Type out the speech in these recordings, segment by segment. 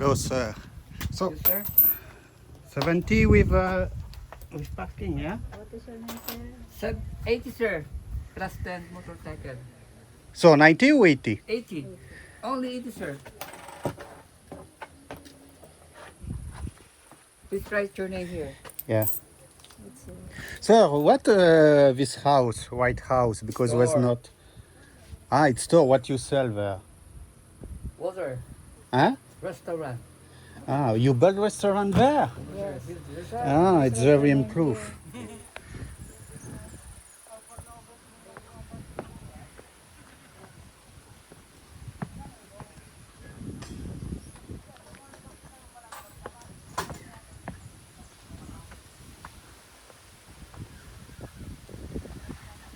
closer. So Yes, sir. 70 with parking, yeah? What is your name, sir? 80, sir. Class 10 motorcycle. So 90 or 80? 80. Only 80, sir. Please write your name here. Yeah. Let's see. So what this house, White House, because it was Store. not. Ah, it's store. What you sell there? Water. Huh? Restaurant. Ah, you build restaurant there? Yes. Ah, it's very improved.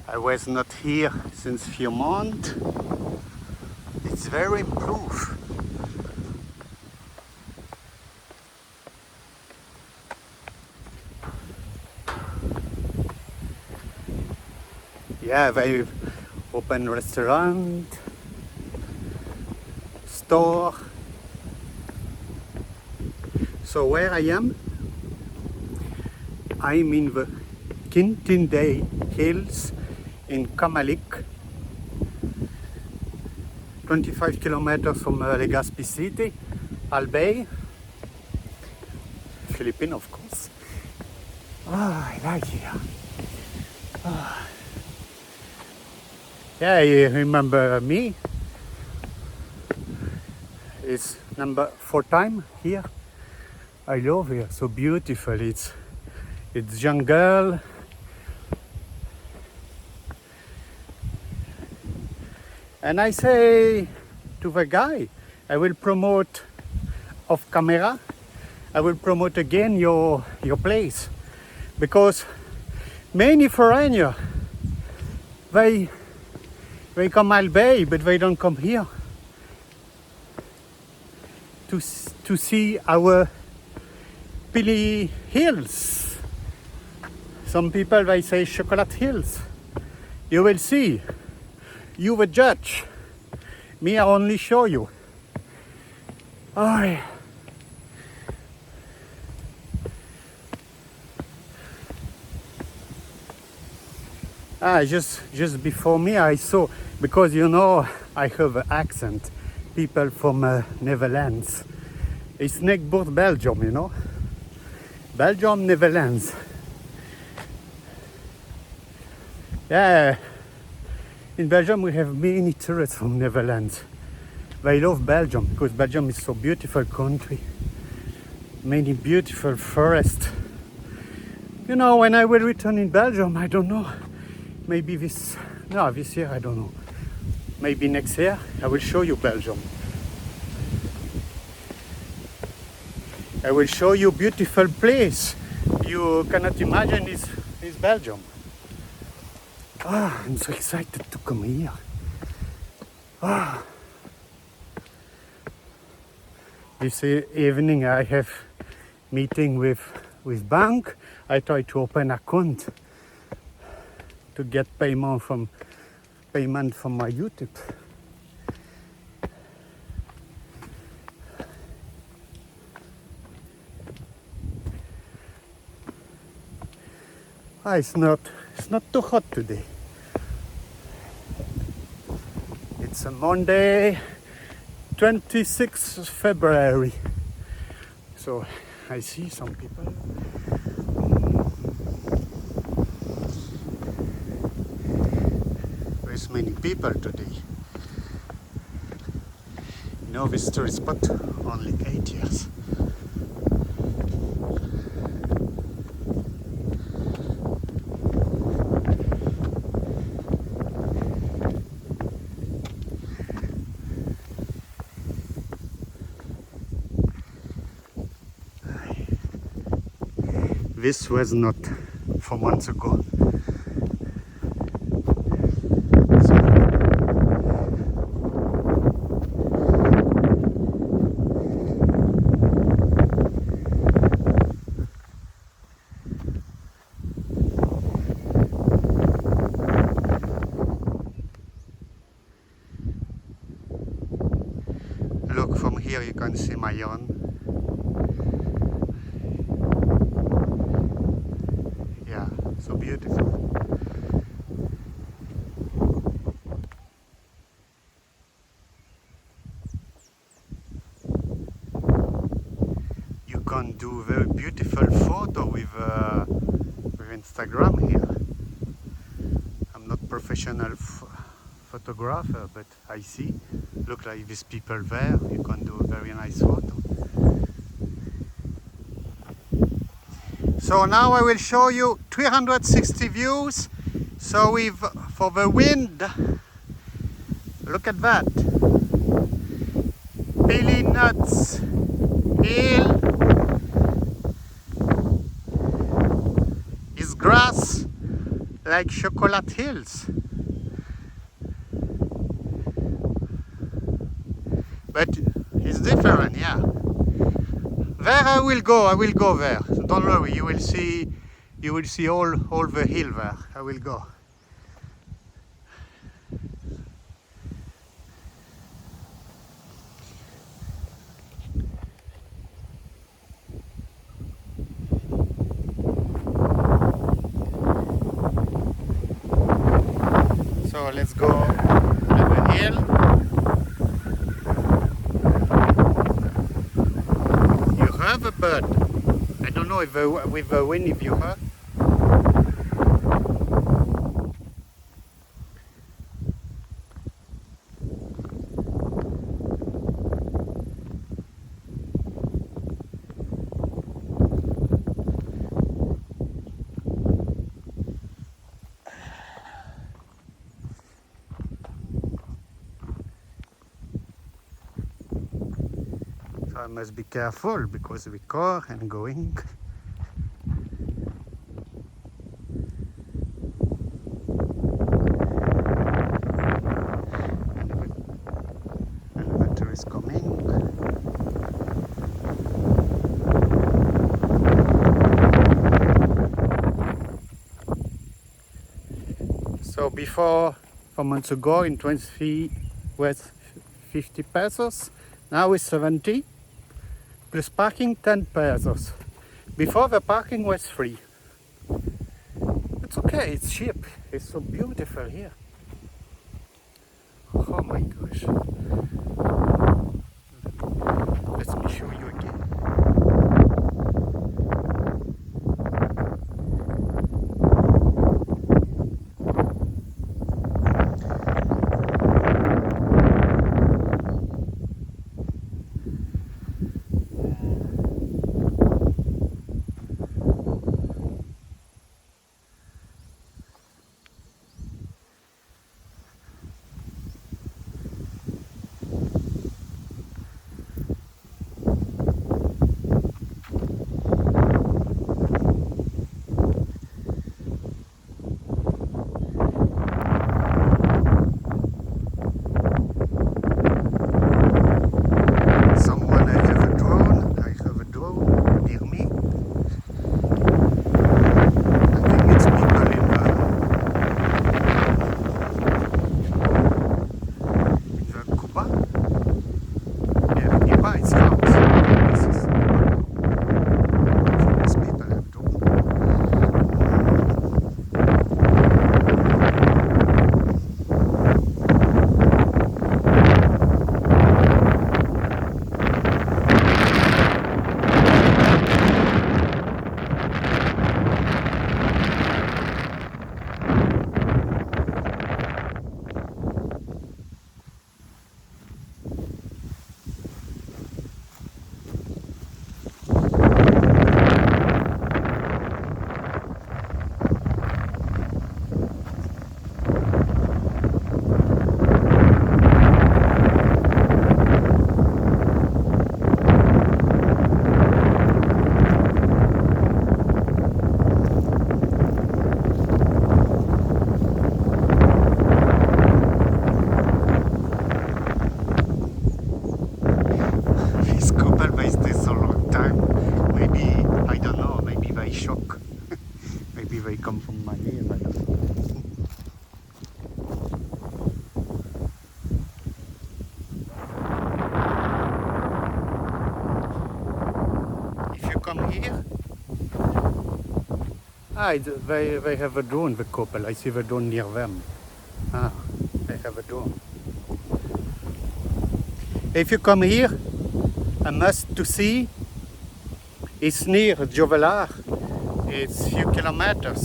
I was not here since few months. It's very improved. Yeah, they open restaurant, store. So where I am, I'm in the Quintinday Hills in Camalig, 25 kilometers from Legazpi city, Albay, Philippines of course. Ah, I like here. Ah. Yeah, you remember me? It's number 4 time here. I love here, so beautiful. It's jungle. And I say to the guy, I will promote off camera. I will promote again your place, because many foreigners they come Albay, but they don't come here to see our Pili Hills. Some people they say Chocolate Hills. You will see. You the judge. Me, I only show you. Oh. Just before me, I saw, because you know I have an accent. People from Netherlands. It's Nekboord, Belgium, you know. Belgium, Netherlands. Yeah. In Belgium we have many tourists from Netherlands. They love Belgium because Belgium is so beautiful country. Many beautiful forests. You know, when I will return in Belgium, I don't know. Maybe this year, I don't know. Maybe next year, I will show you Belgium. I will show you beautiful place. You cannot imagine is Belgium. Ah, I'm so excited to come here. Ah. This evening I have meeting with bank. I try to open account to get payment from my YouTube. Ah, it's not too hot today. It's a Monday, 26th February. So I see some people. There's many people today. No visitor spot, only 8 years. This was not 4 months ago. Look, from here you can see my yawn. beautiful. You can do very beautiful photo with Instagram here. I'm not professional photographer, but I see. Look like these people there. You can do a very nice photo. So now I will show you 360 views. So with for the wind, look at that. Pili Nuts Hill is grass like Chocolate Hills. But it's different, yeah. There I will go there. So don't worry, you will see all the hill there. I will go. So let's go to the hill. You have a bird. I don't know if with the wind if you heard. So I must be careful because the car and going. Elevator is coming. So before, 4 months ago in 23 was 50 pesos, now it's 70. Plus parking 10 pesos. Before the parking was free. It's okay, it's cheap. It's so beautiful here. Oh my gosh. Let me show you again. They have a drone, the couple. I see the drone near them. Ah, they have a drone. If you come here, a must to see. It's near Jovelar. It's few kilometers.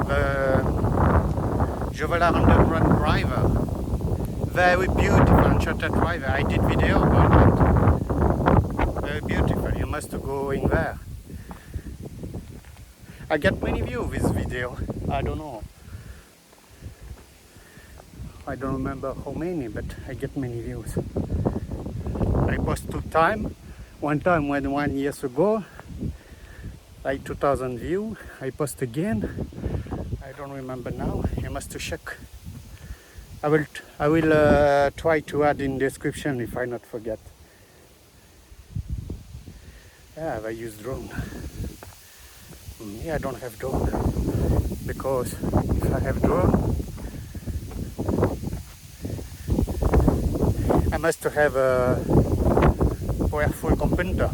The Jovelar Underground Driver. Very beautiful uncharted driver. I did video about it. Very beautiful. You must go in there. I get many views this video. I don't know. I don't remember how many, but I get many views. I post 2 times. One time when 1 year ago, like 2,000 views. I post again. I don't remember now. You must check. I will try to add in description if I not forget. Yeah, I use drone. Me, I don't have drone because if I have drone, I must have a powerful computer.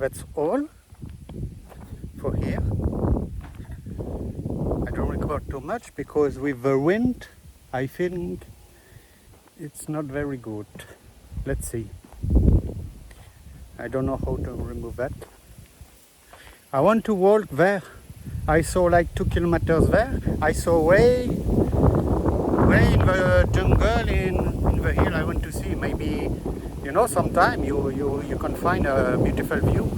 That's all for here. I don't record too much because with the wind, I think it's not very good. Let's see. I don't know how to remove that. I want to walk there. I saw like 2 kilometers there. I saw way in the jungle, in the hill. I want to see maybe, you know, sometime you can find a beautiful view.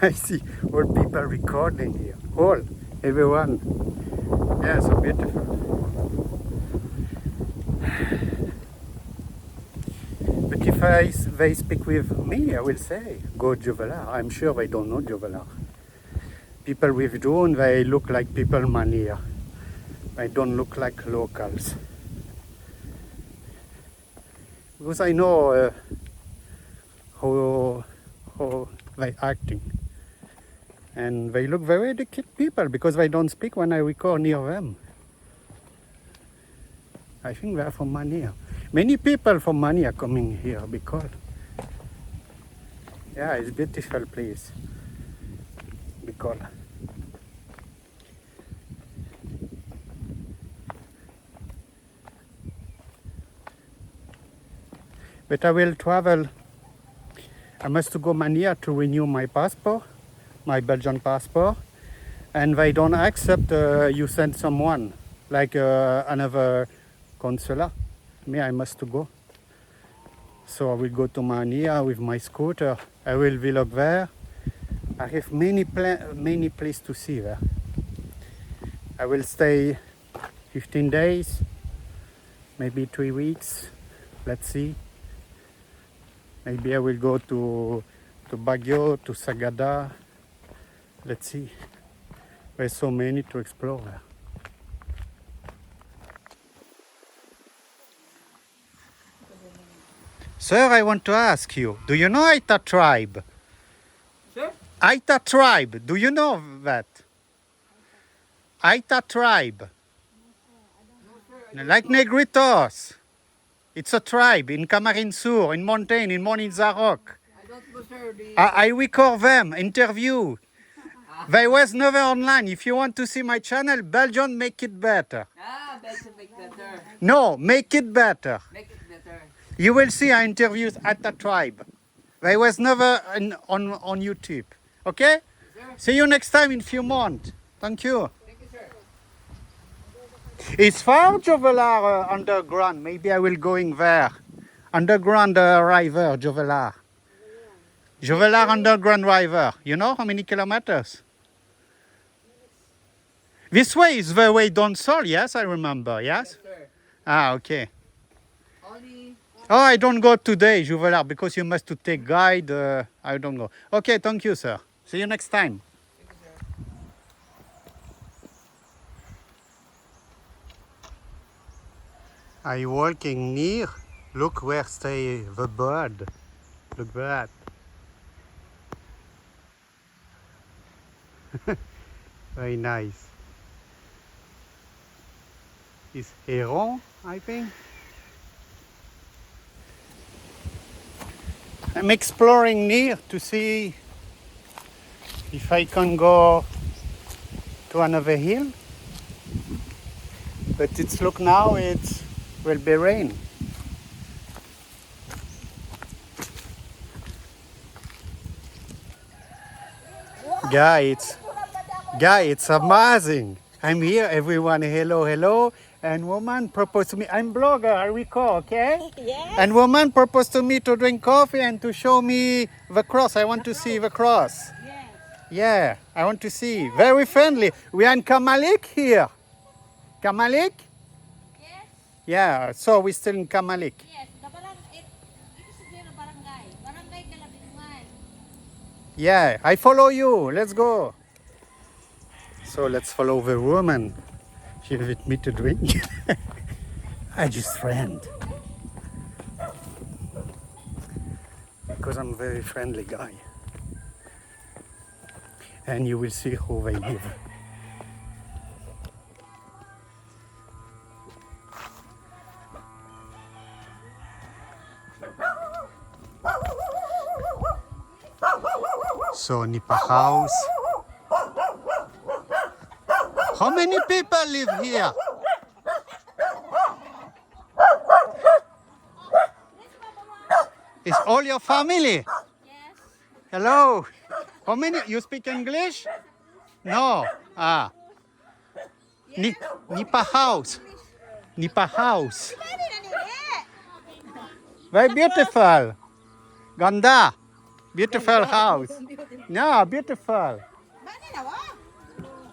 I see all people recording here. All, everyone. Yeah, so beautiful. But if they speak with me, I will say, go Jovelar. I'm sure they don't know Jovelar. People with drone, they look like people mania. They don't look like locals. Because I know how they acting. And they look very educated people because they don't speak when I record near them. I think they are from Mania. Many people from Mania coming here because, yeah, it's a beautiful place. Because but I will travel. I must go Mania to renew my passport, my Belgian passport, and they don't accept you send someone like another consular. Me, I must go. So I will go to Mania with my scooter. I will vlog there. I have many places to see there. I will stay 15 days, maybe 3 weeks. Let's see. Maybe I will go to Baguio, to Sagada. Let's see. There's so many to explore there. Sir, I want to ask you, do you know Aita tribe? Sir? Aita tribe, do you know that? Aita tribe, like Negritos. It's a tribe in Camarin Sur, in mountain, in Mont Zarok. I don't know, sir. I record them, interview. They was never online. If you want to see my channel, Belgium make it better. Better make better. No, make it better. Make it better. You will see I interviews at the tribe. They was never on YouTube. Okay? Sir? See you next time in few months. Thank you. Thank you, sir. It's far Jovelar underground. Maybe I will going there. Underground river, Jovelar. Jovelar underground river. You know how many kilometers? This way is the way down Sol, yes, I remember, yes? Yes, sir. Ah, okay. Oh, I don't go today, Juvelar, because you must to take guide. I don't go. Okay, thank you, sir. See you next time. Are you walking near? Look where stay the bird. Look that. Very nice. It's heron, I think. I'm exploring near to see if I can go to another hill. But it's look now, it will be rain. Guy, it's amazing. I'm here, everyone, hello, hello. And woman proposed to me, I'm blogger, I recall, okay? Yes. And woman proposed to me to drink coffee and to show me the cross. I want to see the cross. Yes. Yeah, I want to see. Very friendly. We are in Camalig here. Camalig? Yes. Yeah, so we're still in Camalig. Yes. Ito siguro barangay. Barangay Galabingan. Yeah, I follow you. Let's go. So let's follow the woman. She with me to drink. I just friend. Because I'm a very friendly guy. And you will see how they live. So Nipa house. How many people live here? It's all your family? Yes. Hello. How many? You speak English? No. Ah. Nipa house. Nipa house. Very beautiful. Ganda. Beautiful house. Yeah, beautiful.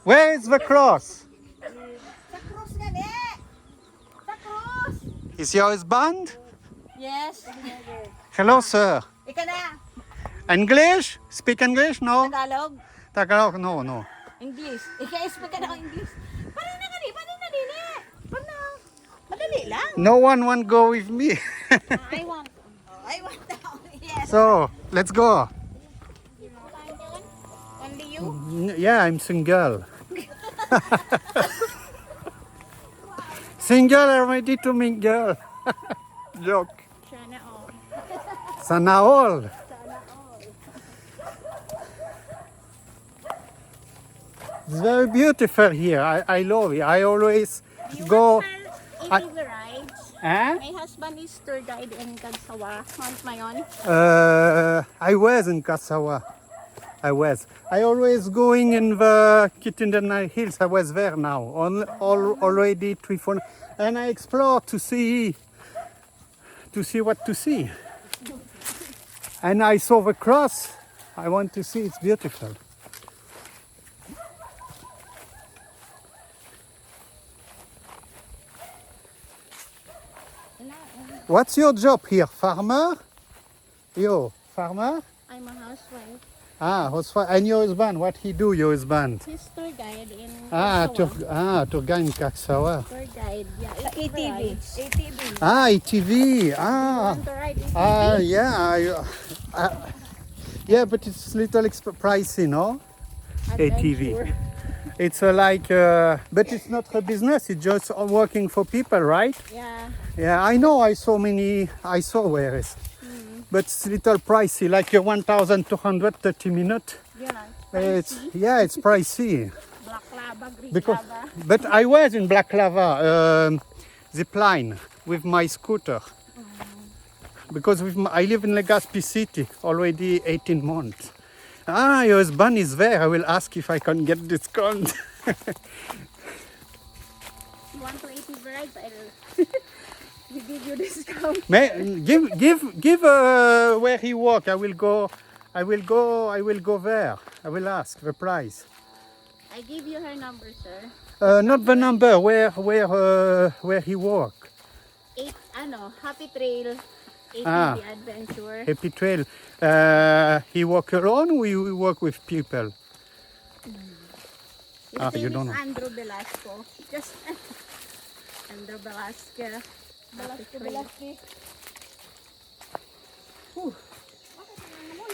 Where is the cross? Sa krus gani. Sa krus. Is your husband? Yes. Hello, sir. Ika na. English? Speak English? No. Tagalog. Tagalog? No, no. English. Ika-speak ka na ng English. Paano na gani? Paano na dili? Paano? Madali lang. No one want go with me. I want that. Yes. So, let's go. Only you? Yeah, I'm single. Single or ready to mingle. Joke. Sana all. Sana all. It's very beautiful here. I love it. I always go. ATV rides. Eh? My husband is tour guide in Kansawa. Want my own? I was in Kasawa. I always going in the Quintinday Hills. I was there now. Already 3-4. And I explore to see what to see. And I saw the cross. I want to see. It's beautiful. What's your job here? Farmer? You, farmer? I'm a housewife. Ah, housewife. And your husband, what he do, your husband? He's tour guide in Tour guide in Kaksawa. Tour guide, yeah. ATV. ATV. Ah, ATV. Ah, Want to ride ATV? yeah. Yeah, but it's little pricey, no? ATV. Adventure. It's but it's not a business. It's just working for people, right? Yeah. Yeah, I know. I saw where it's. But it's little pricey, like 1,200 30 minutes. Yeah. It's pricey. Black lava, green Because, lava. but I was in Black Lava zip line with my scooter. Because I live in Legazpi City already 18 months. Ah, your husband is there. I will ask if I can get discount. You want to ATV rides? I'll we give you discount. Give where he walk. I will go there. I will ask the price. I give you her number, sir. Not the number. Where he walk. Happy Trail, AP Ah. the adventure. Happy Trail. He walk alone or we walk with people? His Ah, name you is don't know. Andrew Velasco. Just Andrew Velasco. Velasco. Bakit ang nangamoy?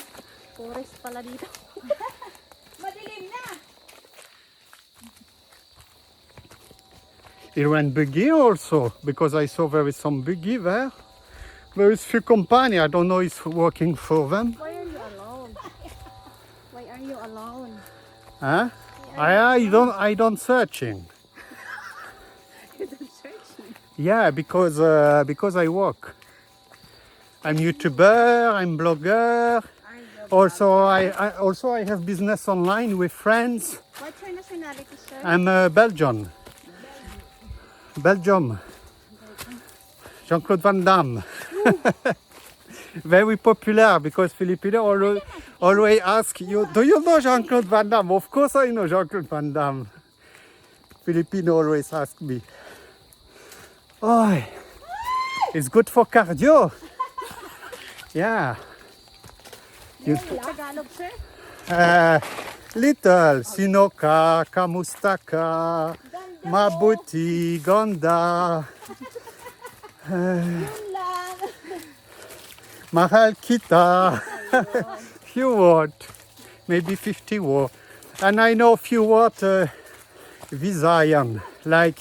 Forest pala dito. Madilim na! He ran buggy also because I saw there is some buggy there. There is few company. I don't know if working for them. Why are you alone? Why are you alone? Huh? I don't searching. You don't search me. Yeah, because I work. I'm YouTuber. I'm blogger. Also, I have business online with friends. What's your nationality, sir? I'm Belgian. Belgium. Jean-Claude Van Damme. Very popular because Filipino always ask you, do you know Jean-Claude Van Damme? Of course I know Jean-Claude Van Damme. Filipino always ask me. Oh, it's good for cardio. Yeah. Tagalog, sir? Little, Sinoka, Kamustaka, Mabuti, Gonda, Yun lang. Mahal Kita. Few word, maybe 50 word. And I know few word Visayan, like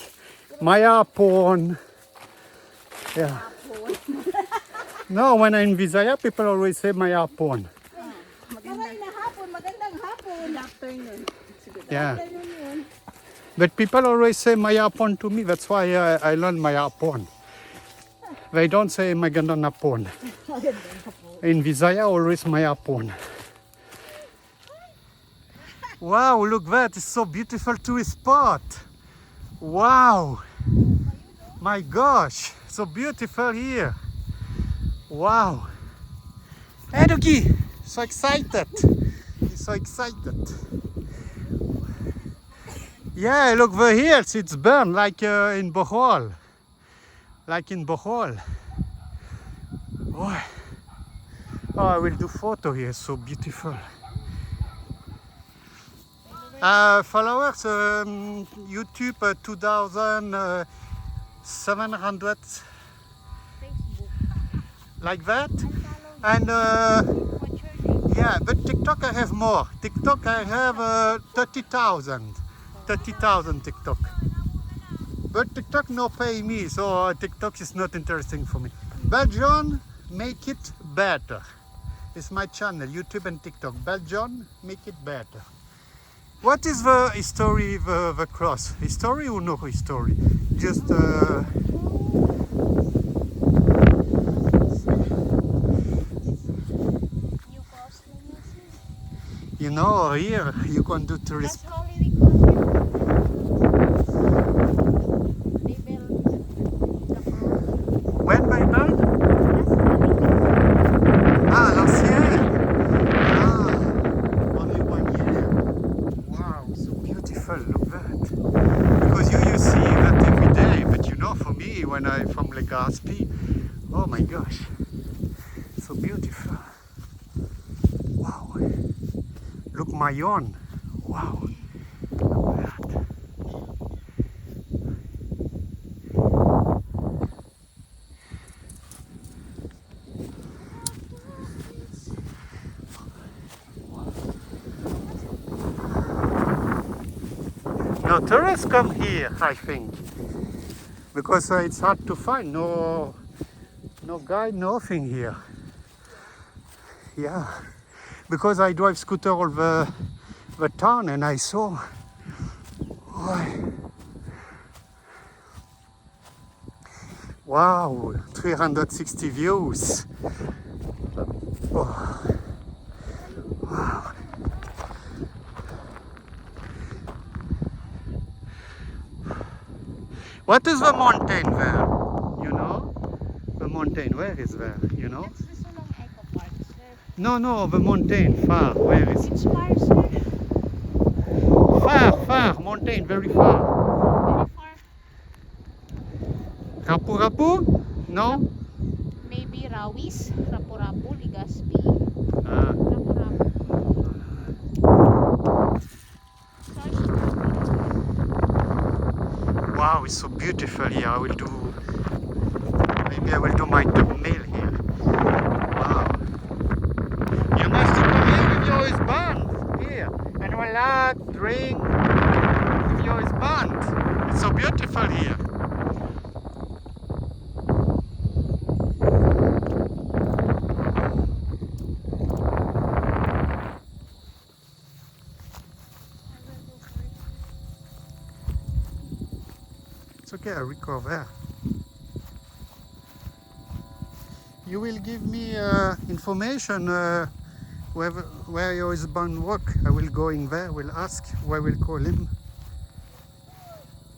Maya Porn. Yeah. No, when I'm in Visaya, people always say Maya Porn. Maray na hapon, magandang hapon. Afternoon. Yeah. But people always say Mayapon to me. That's why I learned Mayapon. They don't say magandang hapon. In Visaya, always Mayapon. Wow, look that. It's so beautiful tourist spot. Wow. My gosh. So beautiful here. Wow. Hey, Duki. So excited. He's so excited. Yeah, look over here, it's burned like in Bohol. Like in Bohol. Oh. Oh, I will do photo here, so beautiful. Followers, YouTube 2,700, like that. And yeah, but TikTok I have more. TikTok I have 30,000. 30,000 TikTok. But TikTok no pay me, so TikTok is not interesting for me. Belgium, make it better. It's my channel, YouTube and TikTok. Belgium, make it better. What is the history of the cross? History or no history? Just you know, here you can do tourist. That's Holy Week. They built the cross. When by bird? Ah, last year. Ah, only 1 year. Wow, so beautiful. Look that. Because you see that every day, but you know, for me, when I'm from Legazpi, oh my gosh, so beautiful. Wow. Look, Mayon. Wow. Look at that. No tourists come here, I think, because it's hard to find. No guide, nothing here. Yeah, because I drive scooter all the town and I saw. Oh. Wow, 360 views. Oh. Wow. What is the mountain there? You know? The mountain, where is there? You know? That's the Sulong Eco Park, sir. No, the mountain, far. Where is it? It's far, sir. Far, mountain, very far. Very far. Rapu? No? Maybe Ligaspi, Rawis, Rapu-Rapu, Ligaspi, Ah. Rapu-Rapu. Wow, it's so beautiful here. Maybe I will do my thumbnail here. Wow. You must come here with your husband here and relax, drink with your husband. It's so beautiful here. It's okay, I record there. You will give me information where your husband work. I will go in there, will ask, where will call him.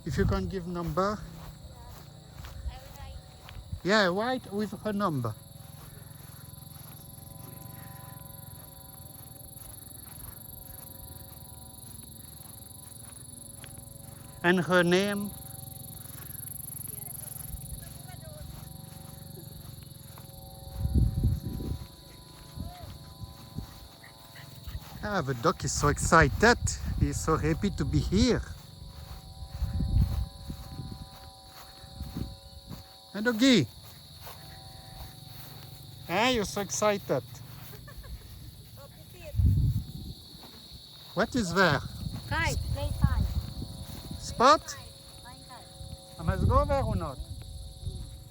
If you can give number. Yeah, write with her number. And her name. Ah, the dog is so excited. He's so happy to be here. Hey, doggy. Ah, you're so excited. What is there? Kite, play kite. Spot? I must go there or not?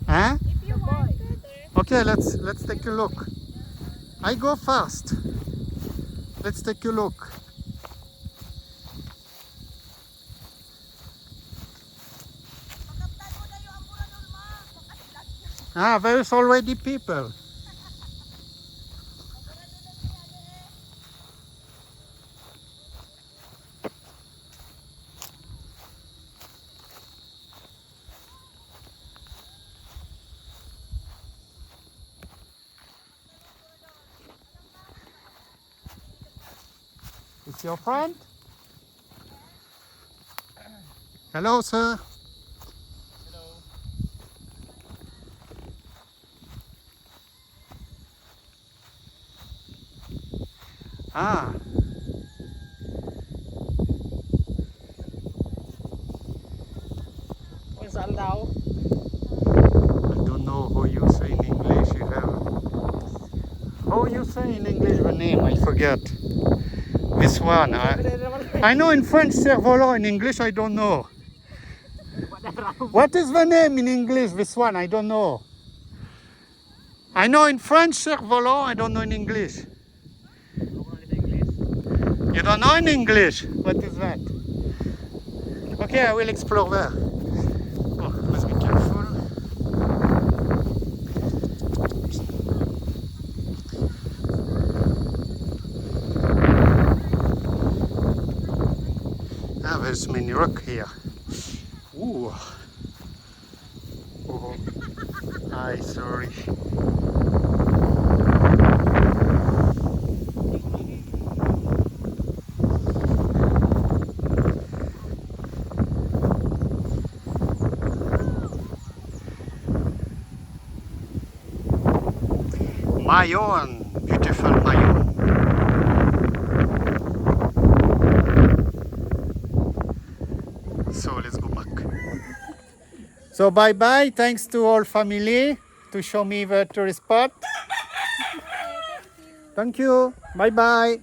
Huh? If you want. Okay, let's take a look. I go fast. Let's take a look. Ah, there's already people. It's your friend? Hello, sir. Ah. Saan daw? I don't know how you say in English. How you say in English the name? I forget. This one. I know in French cerf-volant. In English I don't know. What is the name in English? This one I don't know. I know in French cerf-volant. I don't know in English. You don't know in English? What is that? Okay, I will explore there. Oh, must be careful. Ah, there's many rock here. Ooh. Oh. Hi, sorry. Mayon, beautiful Mayon. So let's go back. So bye bye. Thanks to all family to show me the tourist spot. Thank you. Bye bye.